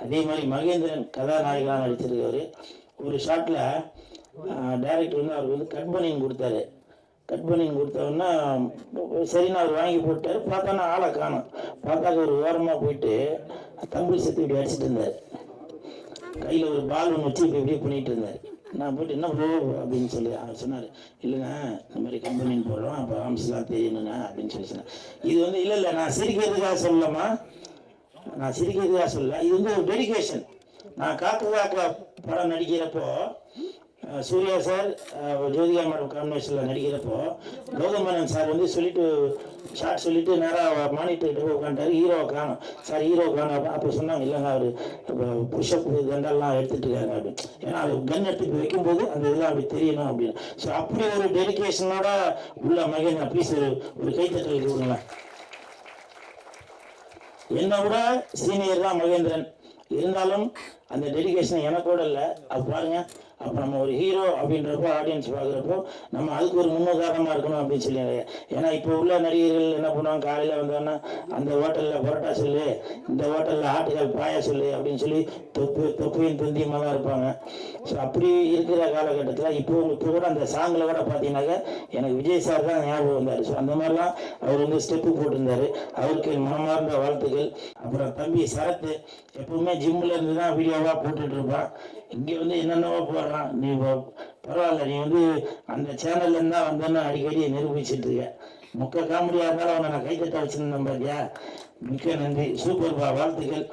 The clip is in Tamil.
அதே மாதிரி மகேந்திரன் கதாநாயகனாக நடிச்சிருக்காரு. ஒரு ஷாட்டில் டைரக்டர் வந்து அவருக்கு வந்து கட் பண்ணின்னு கொடுத்தாரு. கட் பண்ணின்னு கொடுத்தோன்னா சரின்னு அவர் வாங்கி போட்டார். பார்த்தானா ஆளை காணும். பார்த்தாக்க ஒரு ஓரமாக போயிட்டு தம்பிள் செத்து இப்படி அடிச்சிட்டு இருந்தார். கையில் ஒரு பால் ஒன்று வச்சு இப்படியே பண்ணிகிட்டு இருந்தார். நான் போய்ட்டு என்ன ப்ரோ அப்படின்னு சொல்லி அவர் சொன்னார், இல்லைங்க இந்த மாதிரி கம்பெனின்னு போடுறோம், அப்போ ஆம்ஸ்லாம் தெரியணுங்க அப்படின்னு சொல்லி சொன்னேன். இது வந்து இல்லை நான் சிரிக்கிறதுக்காக சொல்லலாமா, நான் சிரிக்கிறதுக்காக சொல்லல, இது வந்து ஒரு டெடிகேஷன். நான் காக்கா படம் நடிக்கிறப்போ சூர்யா சார் ஜோதிகா மேடம் காம்பினேஷனில் நடிக்கிறப்போ கௌதமேனன் சார் வந்து சொல்லிட்டு ஷார்ட் சொல்லிட்டு நேராக மானிட்டர்கிட்ட போய் உட்காந்துட்டாரு. ஹீரோவை காணும் சார், ஹீரோ காணும். அப்போ சொன்னாங்க, இல்லைங்க அவர் இப்போ புஷ்அப் கண்டெல்லாம் எடுத்துட்டு இருக்காங்க அப்படின்னு. ஏன்னா அது கன் எடுத்துட்டு வைக்கும்போது அந்த இதெல்லாம் அப்படி தெரியணும் அப்படின்னு. ஸோ அப்படி ஒரு டெடிகேஷனோட உள்ள மகேந்திரன், ப்ளீஸ் ஒரு கைத்தட்டல் கொடுங்களேன். என்னை விட சீனியர் தான் மகேந்திரன், இருந்தாலும் அந்த டெடிகேஷன் எனக்கூட இல்லை. அது பாருங்க, அப்போ நம்ம ஒரு ஹீரோ அப்படின்றப்போ ஆடியன்ஸ் பார்க்குறப்போ நம்ம அதுக்கு ஒரு முன்னுதாரணமாக இருக்கணும் அப்படின்னு சொல்லி. ஏன்னா இப்போ உள்ள நடிகர்கள் என்ன பண்ணுவாங்க, காலையில் வந்தோன்னா அந்த ஹோட்டலில் பரோட்டா சொல்லு, இந்த ஹோட்டலில் ஆட்டுக்கால் பாயா சொல்லு அப்படின்னு சொல்லி தொப்பையும் தொந்தியமாக தான் இருப்பாங்க. ஸோ அப்படி இருக்கிற காலகட்டத்தில் இப்போ கூட அந்த சாங்கில் கூட பார்த்தீங்கன்னாக்க எனக்கு விஜய் சார் தான் ஞாபகம் வந்தார். ஸோ அந்த மாதிரிலாம் அவர் வந்து ஸ்டெப்பு போட்டிருந்தார். அவருக்கு மனமார்ந்த வாழ்த்துக்கள். அப்புறம் தம்பி சரத்து எப்பவுமே ஜிம்மில் இருந்து தான் வீடியோவாக போட்டுட்டு இருப்பான். இங்கே வந்து என்னென்னவோ போடுறான். நீ பரவாயில்ல, நீ வந்து அந்த சேனல்லேருந்து தான் வந்தேன்னு அடிக்கடி நிரூபிச்சுட்டு இருக்க. முக்க காமெடியாக இருந்தாலும் அவனை நான் கைத்தட்ட வச்சுருந்தேன் பாத்தியா. மிக்க நன்றி, சூப்பர்பா, வாழ்த்துக்கள்.